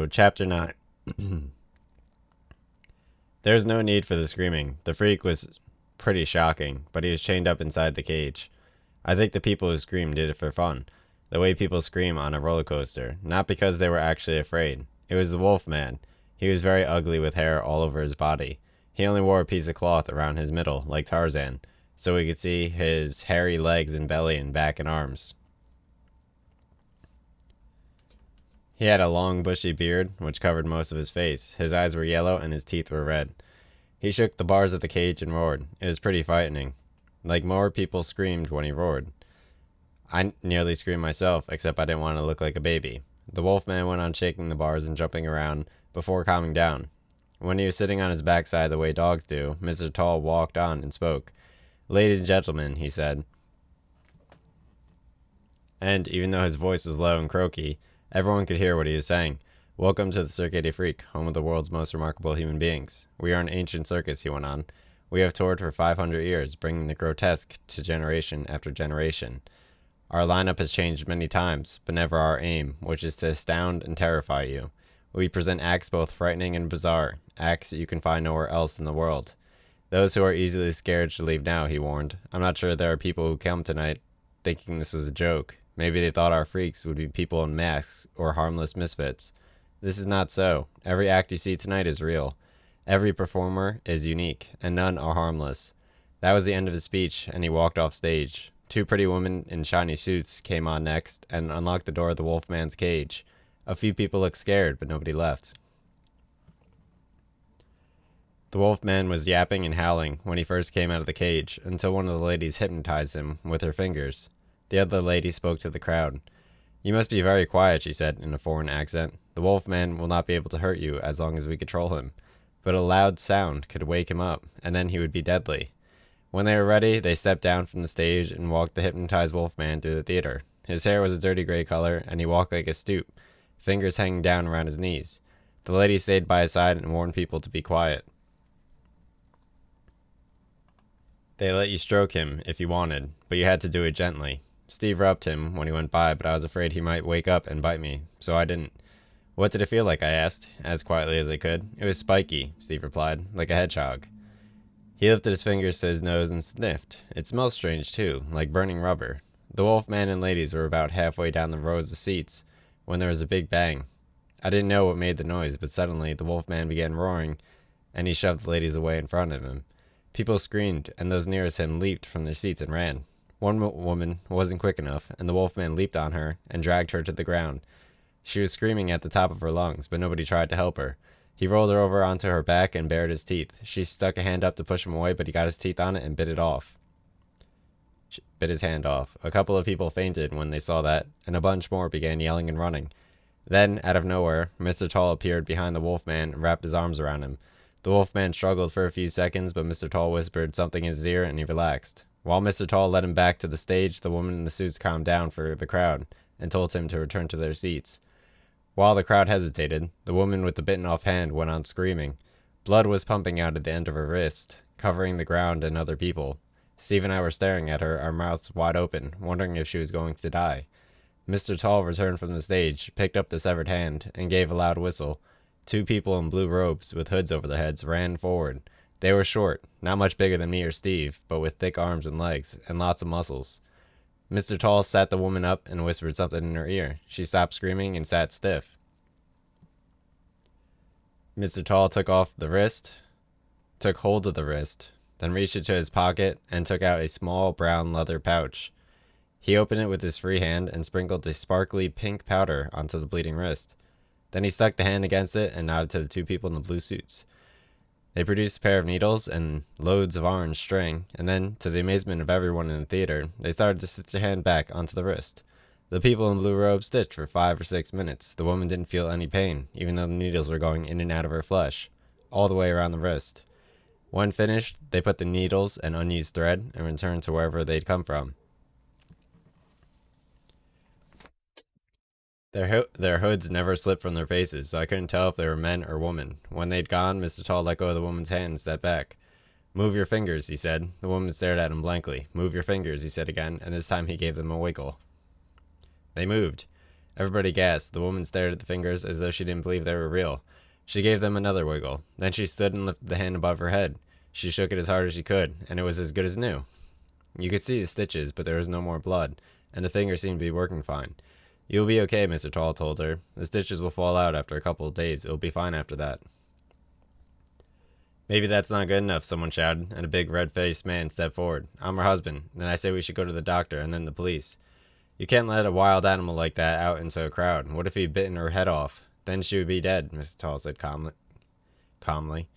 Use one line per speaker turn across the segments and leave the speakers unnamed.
Chapter 9. There's no need for the screaming. The freak was pretty shocking, but he was chained up inside the cage. I think the people who screamed did it for fun. The way people scream on a roller coaster, not because they were actually afraid. It was the wolf man. He was very ugly with hair all over his body. He only wore a piece of cloth around his middle, like Tarzan, so we could see his hairy legs and belly and back and arms. He had a long, bushy beard, which covered most of his face. His eyes were yellow and his teeth were red. He shook the bars of the cage and roared. It was pretty frightening. Like more people screamed when he roared. I nearly screamed myself, except I didn't want to look like a baby. The wolf man went on shaking the bars and jumping around before calming down. When he was sitting on his backside the way dogs do, Mr. Tall walked on and spoke. "Ladies and gentlemen," he said. And, even though his voice was low and croaky, everyone could hear what he was saying. "Welcome to the Cirque de Freak, home of the world's most remarkable human beings. We are an ancient circus," he went on. "We have toured for 500 years, bringing the grotesque to generation after generation. Our lineup has changed many times, but never our aim, which is to astound and terrify you. We present acts both frightening and bizarre, acts that you can find nowhere else in the world. Those who are easily scared should leave now," he warned. "I'm not sure there are people who come tonight thinking this was a joke. Maybe they thought our freaks would be people in masks or harmless misfits. This is not so. Every act you see tonight is real. Every performer is unique, and none are harmless." That was the end of his speech, and he walked off stage. Two pretty women in shiny suits came on next and unlocked the door of the wolfman's cage. A few people looked scared, but nobody left. The wolfman was yapping and howling when he first came out of the cage, until one of the ladies hypnotized him with her fingers. The other lady spoke to the crowd. "You must be very quiet," she said in a foreign accent. "The wolfman will not be able to hurt you as long as we control him. But a loud sound could wake him up, and then he would be deadly." When they were ready, they stepped down from the stage and walked the hypnotized wolfman through the theater. His hair was a dirty gray color, and he walked like a stoop, fingers hanging down around his knees. The lady stayed by his side and warned people to be quiet. They let you stroke him if you wanted, but you had to do it gently. Steve rubbed him when he went by, but I was afraid he might wake up and bite me, so I didn't. "What did it feel like?" I asked, as quietly as I could. "It was spiky," Steve replied, "like a hedgehog." He lifted his fingers to his nose and sniffed. It smelled strange, too, like burning rubber. The wolfman and ladies were about halfway down the rows of seats when there was a big bang. I didn't know what made the noise, but suddenly the wolfman began roaring, and he shoved the ladies away in front of him. People screamed, and those nearest him leaped from their seats and ran. One woman wasn't quick enough, and the wolfman leaped on her and dragged her to the ground. She was screaming at the top of her lungs, but nobody tried to help her. He rolled her over onto her back and bared his teeth. She stuck a hand up to push him away, but he got his teeth on it and bit it off. Bit his hand off. A couple of people fainted when they saw that, and a bunch more began yelling and running. Then, out of nowhere, Mr. Tall appeared behind the wolfman and wrapped his arms around him. The wolfman struggled for a few seconds, but Mr. Tall whispered something in his ear and he relaxed. While Mr. Tall led him back to the stage, the woman in the suits calmed down for the crowd and told him to return to their seats. While the crowd hesitated, the woman with the bitten off hand went on screaming. Blood was pumping out at the end of her wrist, covering the ground and other people. Steve and I were staring at her, our mouths wide open, wondering if she was going to die. Mr. Tall returned from the stage, picked up the severed hand, and gave a loud whistle. Two people in blue robes with hoods over their heads ran forward. They were short, not much bigger than me or Steve, but with thick arms and legs, and lots of muscles. Mr. Tall sat the woman up and whispered something in her ear. She stopped screaming and sat stiff. Mr. Tall took hold of the wrist, then reached into his pocket and took out a small brown leather pouch. He opened it with his free hand and sprinkled a sparkly pink powder onto the bleeding wrist. Then he stuck the hand against it and nodded to the two people in the blue suits. They produced a pair of needles and loads of orange string, and then, to the amazement of everyone in the theater, they started to stitch the hand back onto the wrist. The people in blue robes stitched for 5 or 6 minutes. The woman didn't feel any pain, even though the needles were going in and out of her flesh, all the way around the wrist. When finished, they put the needles and unused thread and returned to wherever they'd come from. Their hoods never slipped from their faces, so I couldn't tell if they were men or women. When they'd gone, Mr. Tall let go of the woman's hand and stepped back. "Move your fingers," he said. The woman stared at him blankly. "Move your fingers," he said again, and this time he gave them a wiggle. They moved. Everybody gasped. The woman stared at the fingers as though she didn't believe they were real. She gave them another wiggle. Then she stood and lifted the hand above her head. She shook it as hard as she could, and it was as good as new. You could see the stitches, but there was no more blood, and the finger seemed to be working fine. "You'll be okay," Mr. Tall told her. "The stitches will fall out after a couple of days. It'll be fine after that." "Maybe that's not good enough," someone shouted, and a big red-faced man stepped forward. "I'm her husband, and I say we should go to the doctor and then the police." "You can't let a wild animal like that out into a crowd. What if he'd bitten her head off? Then she would be dead," Mr. Tall said calmly.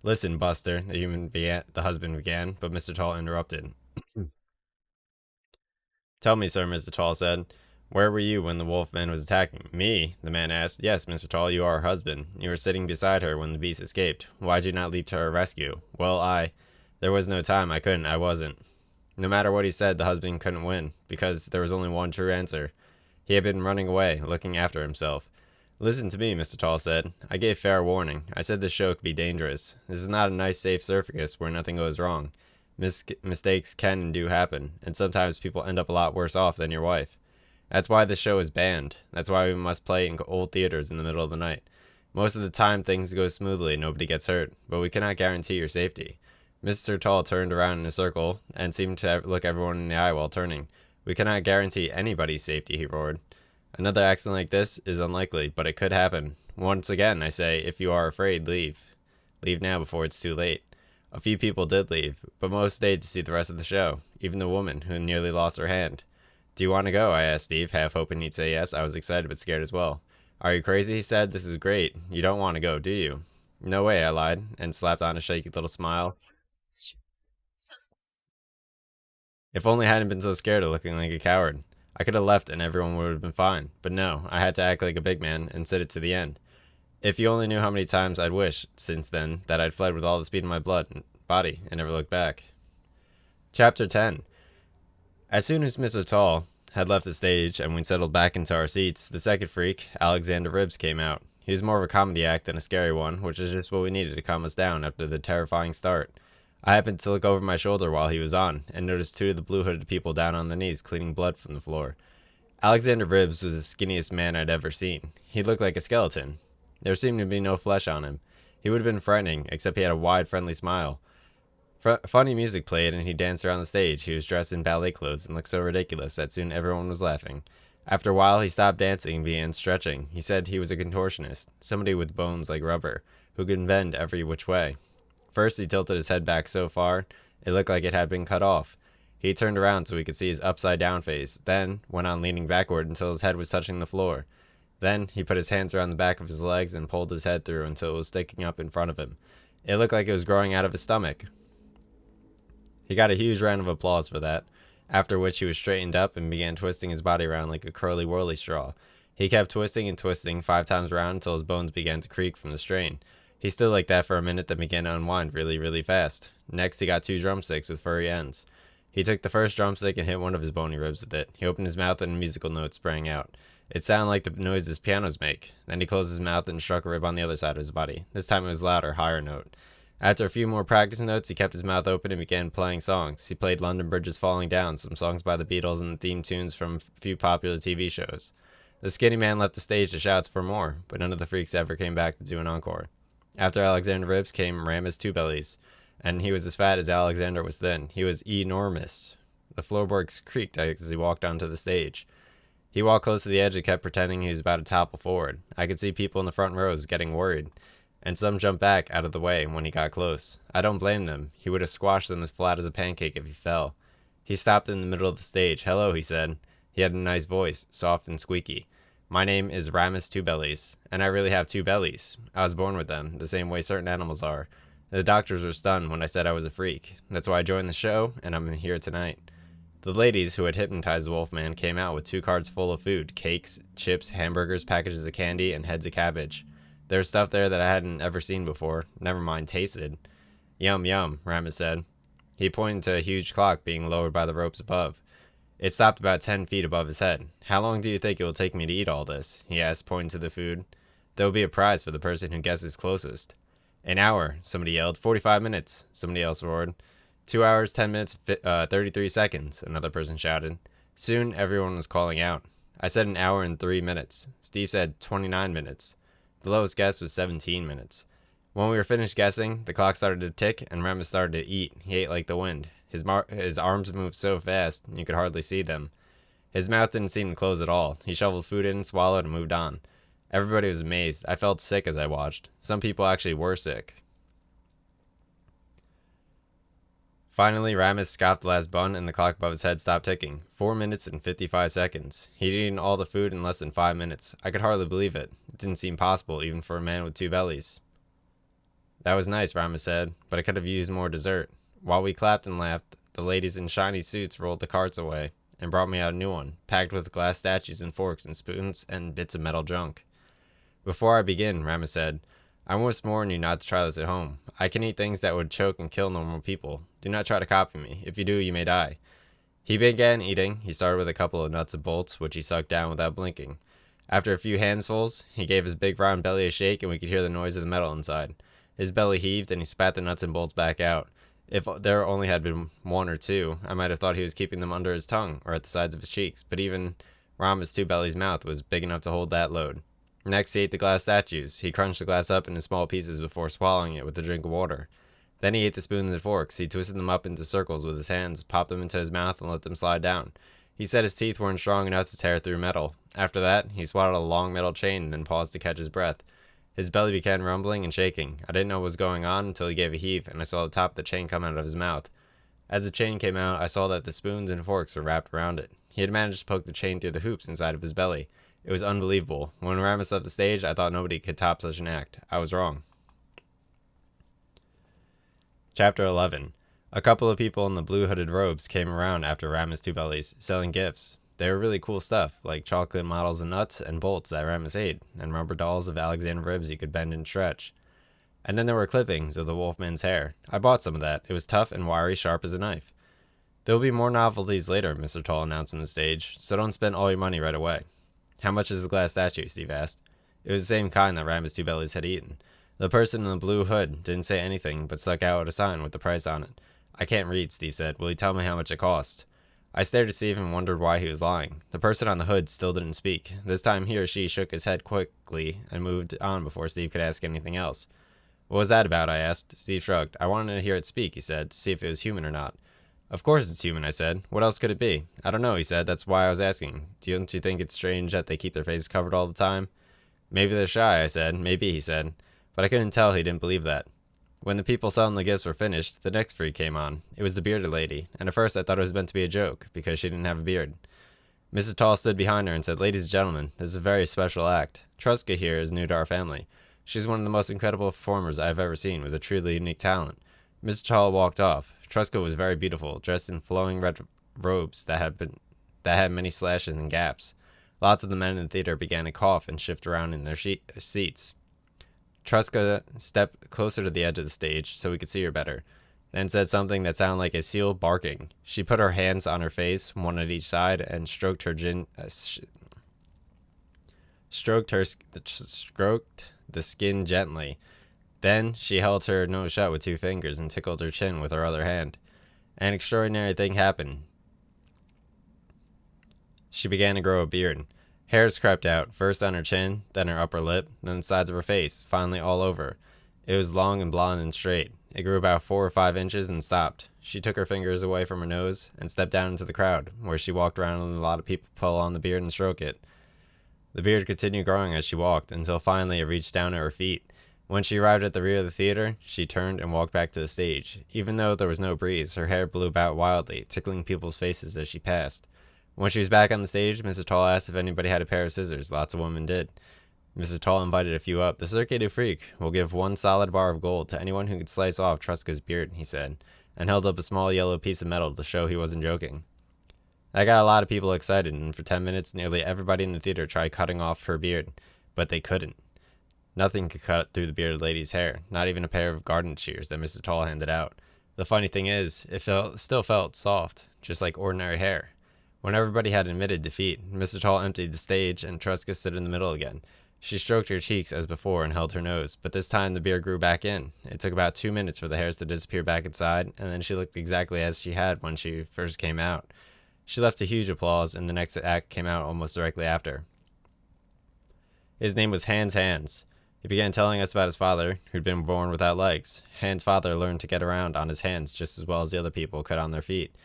"Listen, Buster," the husband began, but Mr. Tall interrupted. "Tell me, sir," Mr. Tall said, "where were you when the wolf man was attacking?" "Me?" the man asked. "Yes, Mr. Tall, you are her husband. You were sitting beside her when the beast escaped. Why'd you not leap to her rescue?" "Well, there was no time. I couldn't. I wasn't." No matter what he said, the husband couldn't win, because there was only one true answer. He had been running away, looking after himself. "Listen to me," Mr. Tall said. "I gave fair warning. I said this show could be dangerous. This is not a nice, safe circus where nothing goes wrong. Mistakes can and do happen, and sometimes people end up a lot worse off than your wife. That's why this show is banned. That's why we must play in old theaters in the middle of the night. Most of the time things go smoothly and nobody gets hurt, but we cannot guarantee your safety." Mr. Tall turned around in a circle and seemed to look everyone in the eye while turning. "We cannot guarantee anybody's safety," he roared. "Another accident like this is unlikely, but it could happen. Once again, I say, if you are afraid, leave. Leave now before it's too late." A few people did leave, but most stayed to see the rest of the show, even the woman who nearly lost her hand. "Do you want to go?" I asked Steve, half hoping he'd say yes. I was excited but scared as well. "Are you crazy?" he said. "This is great. You don't want to go, do you?" "No way," I lied, and slapped on a shaky little smile. If only I hadn't been so scared of looking like a coward. I could have left and everyone would have been fine. But no, I had to act like a big man and sit it to the end. If you only knew how many times I'd wished, since then, that I'd fled with all the speed in my body and never looked back. Chapter 10. As soon as Mr. Tall had left the stage and we settled back into our seats, the second freak, Alexander Ribbs, came out. He was more of a comedy act than a scary one, which is just what we needed to calm us down after the terrifying start. I happened to look over my shoulder while he was on, and noticed two of the blue-hooded people down on their knees cleaning blood from the floor. Alexander Ribbs was the skinniest man I'd ever seen. He looked like a skeleton. There seemed to be no flesh on him. He would have been frightening, except he had a wide, friendly smile. Funny music played, and he danced around the stage. He was dressed in ballet clothes and looked so ridiculous that soon everyone was laughing. After a while, he stopped dancing and began stretching. He said he was a contortionist, somebody with bones like rubber, who could bend every which way. First, he tilted his head back so far, it looked like it had been cut off. He turned around so we could see his upside-down face, then went on leaning backward until his head was touching the floor. Then, he put his hands around the back of his legs and pulled his head through until it was sticking up in front of him. It looked like it was growing out of his stomach. He got a huge round of applause for that, after which he was straightened up and began twisting his body around like a curly-whirly straw. He kept twisting and twisting 5 times around until his bones began to creak from the strain. He stood like that for a minute, then began to unwind really, really fast. Next, he got 2 drumsticks with furry ends. He took the first drumstick and hit one of his bony ribs with it. He opened his mouth and a musical note sprang out. It sounded like the noises pianos make. Then he closed his mouth and struck a rib on the other side of his body. This time it was louder, higher note. After a few more practice notes, he kept his mouth open and began playing songs. He played London Bridge is Falling Down, some songs by the Beatles, and the theme tunes from a few popular TV shows. The skinny man left the stage to shout for more, but none of the freaks ever came back to do an encore. After Alexander Ribbs came Ramus Two Bellies, and he was as fat as Alexander was thin. He was enormous. The floorboards creaked as he walked onto the stage. He walked close to the edge and kept pretending he was about to topple forward. I could see people in the front rows getting worried, and some jumped back out of the way when he got close. I don't blame them. He would have squashed them as flat as a pancake if he fell. He stopped in the middle of the stage. "Hello," he said. He had a nice voice, soft and squeaky. "My name is Ramus Two Bellies, and I really have 2 bellies. I was born with them, the same way certain animals are. The doctors were stunned when I said I was a freak. That's why I joined the show, and I'm here tonight." The ladies who had hypnotized the Wolfman came out with 2 carts full of food, cakes, chips, hamburgers, packages of candy, and heads of cabbage. There was stuff there that I hadn't ever seen before, never mind tasted. "Yum, yum," Ramus said. He pointed to a huge clock being lowered by the ropes above. It stopped about 10 feet above his head. "How long do you think it will take me to eat all this?" he asked, pointing to the food. "There will be a prize for the person who guesses closest." "An hour," somebody yelled. 45 minutes, somebody else roared. 2 hours, 10 minutes, 33 seconds, another person shouted. Soon everyone was calling out. I said an hour and 3 minutes. Steve said 29 minutes. The lowest guess was 17 minutes. When we were finished guessing, the clock started to tick and Remus started to eat. He ate like the wind. His arms moved so fast, you could hardly see them. His mouth didn't seem to close at all. He shoveled food in, swallowed, and moved on. Everybody was amazed. I felt sick as I watched. Some people actually were sick. Finally, Ramus scoffed the last bun and the clock above his head stopped ticking. 4 minutes and 55 seconds. He'd eaten all the food in less than 5 minutes. I could hardly believe it. It didn't seem possible, even for a man with 2 bellies. That was nice, Ramus said, but I could have used more dessert. While we clapped and laughed, the ladies in shiny suits rolled the carts away and brought me out a new one, packed with glass statues and forks and spoons and bits of metal junk. Before I begin, Ramus said, I must warn you not to try this at home. I can eat things that would choke and kill normal people. Do not try to copy me. If you do, you may die. He began eating. He started with a couple of nuts and bolts, which he sucked down without blinking. After a few handfuls, he gave his big round belly a shake and we could hear the noise of the metal inside. His belly heaved and he spat the nuts and bolts back out. If there only had been 1 or 2, I might have thought he was keeping them under his tongue or at the sides of his cheeks, but even Ramus 2 Belly's mouth was big enough to hold that load. Next, he ate the glass statues. He crunched the glass up into small pieces before swallowing it with a drink of water. Then he ate the spoons and forks. He twisted them up into circles with his hands, popped them into his mouth, and let them slide down. He said his teeth weren't strong enough to tear through metal. After that, he swallowed a long metal chain and then paused to catch his breath. His belly began rumbling and shaking. I didn't know what was going on until he gave a heave, and I saw the top of the chain come out of his mouth. As the chain came out, I saw that the spoons and forks were wrapped around it. He had managed to poke the chain through the hoops inside of his belly. It was unbelievable. When Ramus left the stage, I thought nobody could top such an act. I was wrong. Chapter 11. A couple of people in the blue hooded robes came around after Ramus 2 Bellies, selling gifts. They were really cool stuff, like chocolate models of nuts and bolts that Ramus ate, and rubber dolls of Alexander ribs he could bend and stretch. And then there were clippings of the Wolfman's hair. I bought some of that. It was tough and wiry, sharp as a knife. There will be more novelties later, Mr. Tall announced from the stage, so don't spend all your money right away. How much is the glass statue? Steve asked. It was the same kind that Ramus 2 Bellies had eaten. The person in the blue hood didn't say anything, but stuck out a sign with the price on it. I can't read, Steve said. Will you tell me how much it cost? I stared at Steve and wondered why he was lying. The person on the hood still didn't speak. This time he or she shook his head quickly and moved on before Steve could ask anything else. What was that about? I asked. Steve shrugged. I wanted to hear it speak, he said, to see if it was human or not. Of course it's human, I said. What else could it be? I don't know, he said. That's why I was asking. Don't you think it's strange that they keep their faces covered all the time? Maybe they're shy, I said. Maybe, he said. But I couldn't tell he didn't believe that. When the people selling the gifts were finished, the next freak came on. It was the bearded lady, and at first I thought it was meant to be a joke, because she didn't have a beard. Mrs. Tall stood behind her and said, Ladies and gentlemen, this is a very special act. Truska here is new to our family. She's one of the most incredible performers I have ever seen, with a truly unique talent. Mrs. Tall walked off. Truska was very beautiful, dressed in flowing red robes that had many slashes and gaps. Lots of the men in the theater began to cough and shift around in their seats. Truska stepped closer to the edge of the stage so we could see her better, then said something that sounded like a seal barking. She put her hands on her face, one at each side, and stroked the skin gently. Then she held her nose shut with 2 fingers and tickled her chin with her other hand. An extraordinary thing happened. She began to grow a beard. Hairs crept out, first on her chin, then her upper lip, then the sides of her face, finally all over. It was long and blonde and straight. It grew about 4 or 5 inches and stopped. She took her fingers away from her nose and stepped down into the crowd, where she walked around and a lot of people pull on the beard and stroke it. The beard continued growing as she walked, until finally it reached down to her feet. When she arrived at the rear of the theater, she turned and walked back to the stage. Even though there was no breeze, her hair blew about wildly, tickling people's faces as she passed. When she was back on the stage, Mr. Tall asked if anybody had a pair of scissors. Lots of women did. Mr. Tall invited a few up. The Cirque du Freak will give 1 solid bar of gold to anyone who could slice off Truska's beard, he said, and held up a small yellow piece of metal to show he wasn't joking. That got a lot of people excited, and for 10 minutes, nearly everybody in the theater tried cutting off her beard, but they couldn't. Nothing could cut through the bearded lady's hair, not even a pair of garden shears that Mr. Tall handed out. The funny thing is, it still felt soft, just like ordinary hair. When everybody had admitted defeat, Mr. Tall emptied the stage, and Truska stood in the middle again. She stroked her cheeks as before and held her nose, but this time the beard grew back in. It took about 2 minutes for the hairs to disappear back inside, and then she looked exactly as she had when she first came out. She left a huge applause, and the next act came out almost directly after. His name was Hans. He began telling us about his father, who'd been born without legs. Hans' father learned to get around on his hands just as well as the other people could on their feet.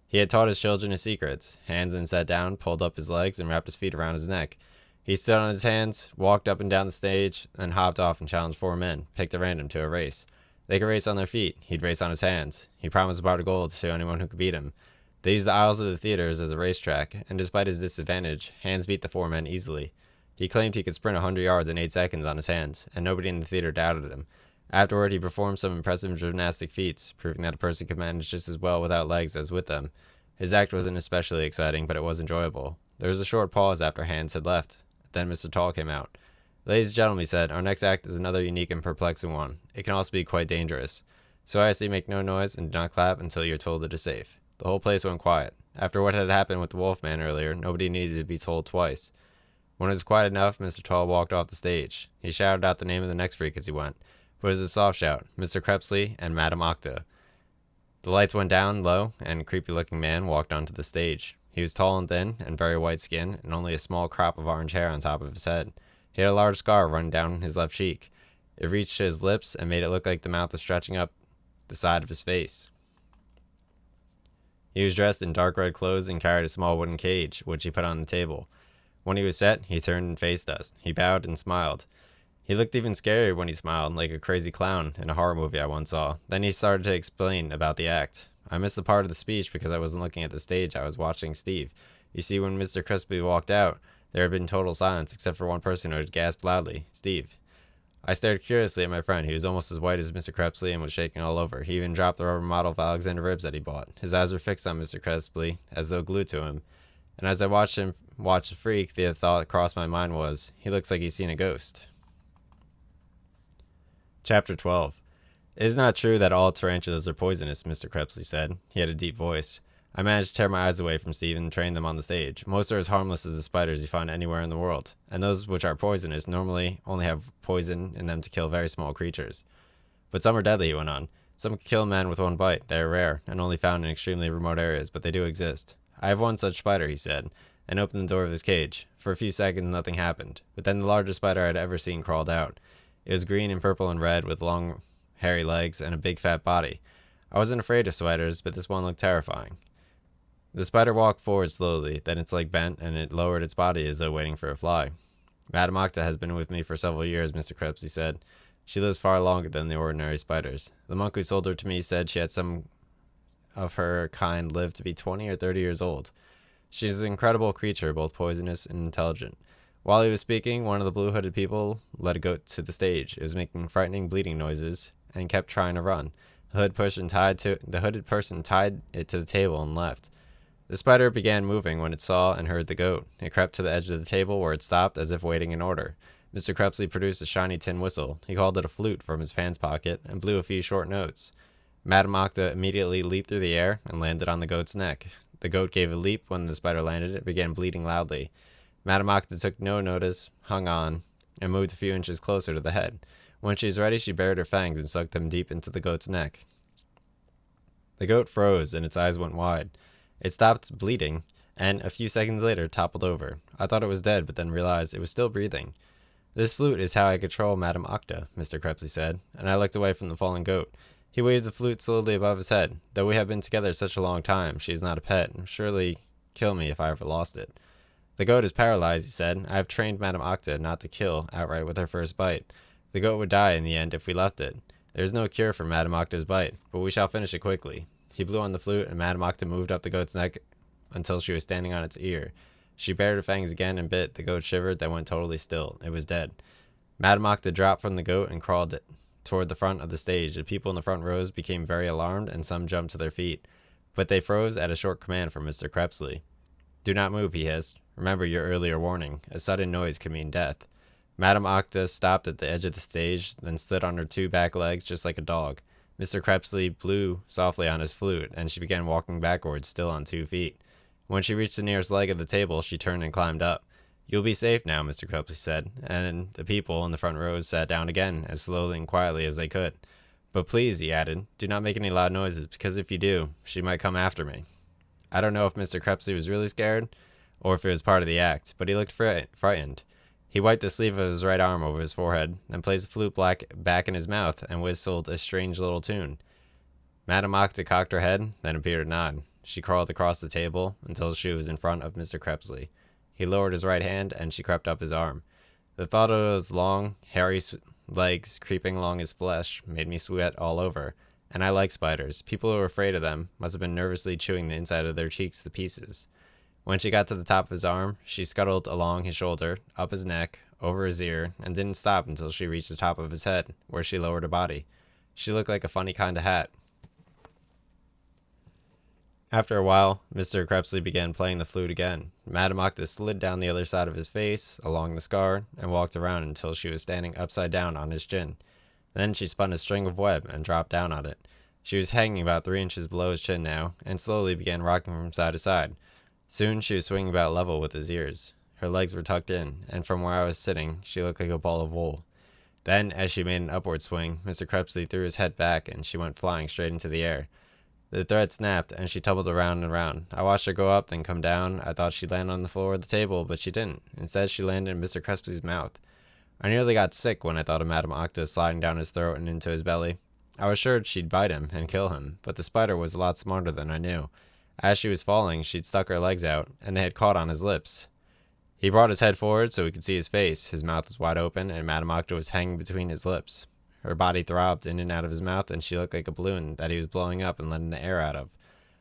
He had taught his children his secrets. Hans then sat down, pulled up his legs, and wrapped his feet around his neck. He stood on his hands, walked up and down the stage, then hopped off and challenged 4 men, picked at random, to a race. They could race on their feet. He'd race on his hands. He promised a pot of gold to anyone who could beat him. They used the aisles of the theaters as a racetrack, and despite his disadvantage, Hans beat the 4 men easily. He claimed he could sprint 100 yards in 8 seconds on his hands, and nobody in the theater doubted him. Afterward, he performed some impressive gymnastic feats, proving that a person could manage just as well without legs as with them. His act wasn't especially exciting, but it was enjoyable. There was a short pause after Hans had left. Then Mr. Tall came out. "Ladies and gentlemen," he said, "our next act is another unique and perplexing one. It can also be quite dangerous. So I say make no noise and do not clap until you are told it is safe." The whole place went quiet. After what had happened with the Wolfman earlier, nobody needed to be told twice. When it was quiet enough, Mr. Tall walked off the stage. He shouted out the name of the next freak as he went, but it was a soft shout: Mr. Crepsley and Madame Octa. The lights went down low, and a creepy-looking man walked onto the stage. He was tall and thin, and very white-skinned, and only a small crop of orange hair on top of his head. He had a large scar running down his left cheek. It reached to his lips and made it look like the mouth was stretching up the side of his face. He was dressed in dark red clothes and carried a small wooden cage, which he put on the table. When he was set, he turned and faced us. He bowed and smiled. He looked even scarier when he smiled, like a crazy clown in a horror movie I once saw. Then he started to explain about the act. I missed the part of the speech because I wasn't looking at the stage. I was watching Steve. You see, when Mr. Crispy walked out, there had been total silence except for one person who had gasped loudly: Steve. I stared curiously at my friend. He was almost as white as Mr. Crepsley and was shaking all over. He even dropped the rubber model of Alexander ribs that he bought. His eyes were fixed on Mr. Crepsley, as though glued to him. And as I watched him watch the freak, the thought that crossed my mind was, he looks like he's seen a ghost. Chapter 12. "It is not true that all tarantulas are poisonous," Mr. Crepsley said. He had a deep voice. I managed to tear my eyes away from Steve and train them on the stage. Most are as harmless as the spiders you find anywhere in the world, and those which are poisonous normally only have poison in them to kill very small creatures. "But some are deadly," he went on. "Some can kill men with one bite. They are rare, and only found in extremely remote areas, but they do exist. I have one such spider," he said, and opened the door of his cage. For a few seconds nothing happened, but then the largest spider I had ever seen crawled out. It was green and purple and red, with long, hairy legs and a big fat body. I wasn't afraid of spiders, but this one looked terrifying. The spider walked forward slowly, then its leg bent, and it lowered its body as though waiting for a fly. "Madame Octa has been with me for several years," Mr. Crepsley said. "She lives far longer than the ordinary spiders. The monk who sold her to me said she had some of her kind live to be 20 or 30 years old. She is an incredible creature, both poisonous and intelligent." While he was speaking, one of the blue-hooded people led a goat to the stage. It was making frightening bleating noises and kept trying to run. The hooded person tied it to the table and left. The spider began moving when it saw and heard the goat. It crept to the edge of the table, where it stopped as if waiting an order. Mr. Crepsley produced a shiny tin whistle. He called it a flute from his pants pocket and blew a few short notes. Madame Octa immediately leaped through the air and landed on the goat's neck. The goat gave a leap when the spider landed. It began bleating loudly. Madame Octa took no notice, hung on, and moved a few inches closer to the head. When she was ready, she bared her fangs and sucked them deep into the goat's neck. The goat froze, and its eyes went wide. It stopped bleeding, and a few seconds later toppled over. I thought it was dead, but then realized it was still breathing. "This flute is how I control Madame Octa," Mr. Crepsley said, and I looked away from the fallen goat. He waved the flute slowly above his head. "Though we have been together such a long time, she is not a pet, and surely kill me if I ever lost it." "The goat is paralyzed," he said. "I have trained Madame Octa not to kill outright with her first bite. The goat would die in the end if we left it. There is no cure for Madame Octa's bite, but we shall finish it quickly." He blew on the flute, and Madame Octa moved up the goat's neck until she was standing on its ear. She bared her fangs again and bit. The goat shivered, then went totally still. It was dead. Madame Octa dropped from the goat and crawled toward the front of the stage. The people in the front rows became very alarmed, and some jumped to their feet. But they froze at a short command from Mr. Crepsley. "Do not move," he hissed. "Remember your earlier warning. A sudden noise can mean death." Madame Octa stopped at the edge of the stage, then stood on her 2 back legs just like a dog. Mr. Crepsley blew softly on his flute, and she began walking backwards, still on 2 feet. When she reached the nearest leg of the table, she turned and climbed up. "You'll be safe now," Mr. Crepsley said, and the people in the front rows sat down again, as slowly and quietly as they could. "But please," he added, "do not make any loud noises, because if you do, she might come after me." I don't know if Mr. Crepsley was really scared or if it was part of the act, but he looked frightened. He wiped the sleeve of his right arm over his forehead, then placed the flute back in his mouth and whistled a strange little tune. Madame Octa cocked her head, then appeared to nod. She crawled across the table until she was in front of Mr. Crepsley. He lowered his right hand, and she crept up his arm. The thought of those long, hairy legs creeping along his flesh made me sweat all over. And I like spiders. People who were afraid of them must have been nervously chewing the inside of their cheeks to pieces. When she got to the top of his arm, she scuttled along his shoulder, up his neck, over his ear, and didn't stop until she reached the top of his head, where she lowered her body. She looked like a funny kind of hat. After a while, Mr. Crepsley began playing the flute again. Madame Octa slid down the other side of his face, along the scar, and walked around until she was standing upside down on his chin. Then she spun a string of web and dropped down on it. She was hanging about 3 inches below his chin now, and slowly began rocking from side to side. Soon she was swinging about level with his ears. Her legs were tucked in, and from where I was sitting, she looked like a ball of wool. Then, as she made an upward swing, Mr. Crepsley threw his head back, and she went flying straight into the air. The thread snapped, and she tumbled around and around. I watched her go up, then come down. I thought she'd land on the floor of the table, but she didn't. Instead, she landed in Mr. Crepsley's mouth. I nearly got sick when I thought of Madame Octa sliding down his throat and into his belly. I was sure she'd bite him and kill him, but the spider was a lot smarter than I knew. As she was falling, she'd stuck her legs out, and they had caught on his lips. He brought his head forward so we could see his face. His mouth was wide open, and Madame Octa was hanging between his lips. Her body throbbed in and out of his mouth, and she looked like a balloon that he was blowing up and letting the air out of.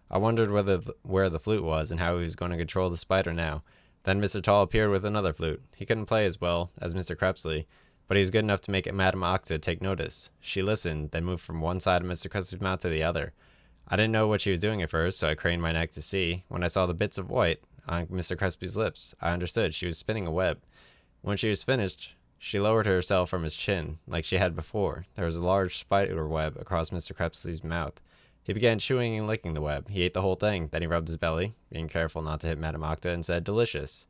I wondered where the flute was and how he was going to control the spider now. Then Mr. Tall appeared with another flute. He couldn't play as well as Mr. Crepsley, but he was good enough to make Madame Octa take notice. She listened, then moved from one side of Mr. Crepsley's mouth to the other. I didn't know what she was doing at first, so I craned my neck to see. When I saw the bits of white on Mr. Crespy's lips, I understood she was spinning a web. When she was finished, she lowered herself from his chin, like she had before. There was a large spider web across Mr. Crepsley's mouth. He began chewing and licking the web. He ate the whole thing. Then he rubbed his belly, being careful not to hit Madame Octa, and said, "Delicious.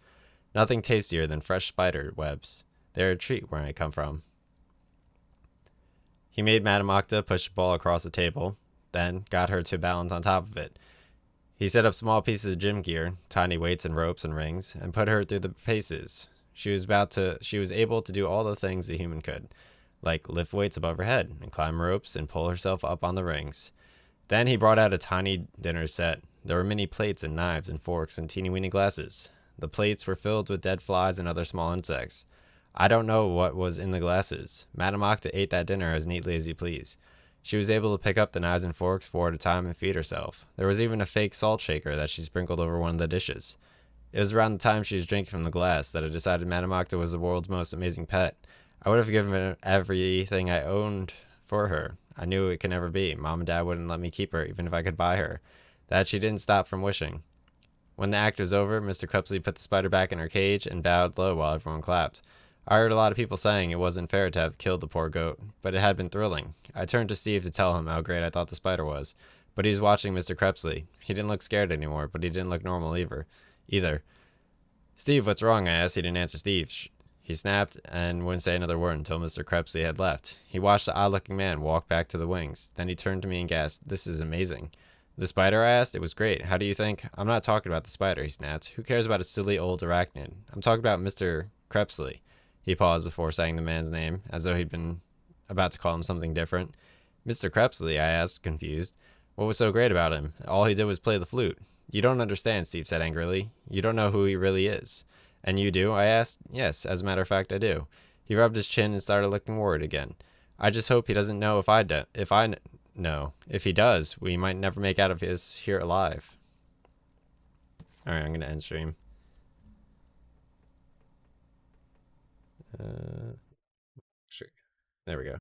Nothing tastier than fresh spider webs. They're a treat where I come from." He made Madame Octa push the ball across the table, then got her to balance on top of it. He set up small pieces of gym gear, tiny weights and ropes and rings, and put her through the paces. She was able to do all the things a human could, like lift weights above her head and climb ropes and pull herself up on the rings. Then he brought out a tiny dinner set. There were many plates and knives and forks and teeny weeny glasses. The plates were filled with dead flies and other small insects. I don't know what was in the glasses. Madame Octa ate that dinner as neatly as you please. She was able to pick up the knives and forks four at a time and feed herself. There was even a fake salt shaker that she sprinkled over one of the dishes. It was around the time she was drinking from the glass that I decided Madame Octa was the world's most amazing pet. I would have given her everything I owned for her. I knew it could never be. Mom and Dad wouldn't let me keep her, even if I could buy her. That she didn't stop from wishing. When the act was over, Mr. Crepsley put the spider back in her cage and bowed low while everyone clapped. I heard a lot of people saying it wasn't fair to have killed the poor goat, but it had been thrilling. I turned to Steve to tell him how great I thought the spider was, but he was watching Mr. Crepsley. He didn't look scared anymore, but he didn't look normal either. "Steve, what's wrong?" I asked. He didn't answer Steve. He snapped and wouldn't say another word until Mr. Crepsley had left. He watched the odd-looking man walk back to the wings. Then he turned to me and gasped, "This is amazing." "The spider?" I asked. "It was great. How do you think?" "I'm not talking about the spider," he snapped. "Who cares about a silly old arachnid? I'm talking about Mr. Crepsley." He paused before saying the man's name, as though he'd been about to call him something different. "Mr. Crepsley?" I asked, confused. "What was so great about him? All he did was play the flute." "You don't understand," Steve said angrily. "You don't know who he really is." "And you do?" I asked. "Yes, as a matter of fact, I do." He rubbed his chin and started looking worried again. "I just hope he doesn't know if I do. Know. If he does, we might never make out of his here alive." All right, I'm gonna end stream. Sure. There we go.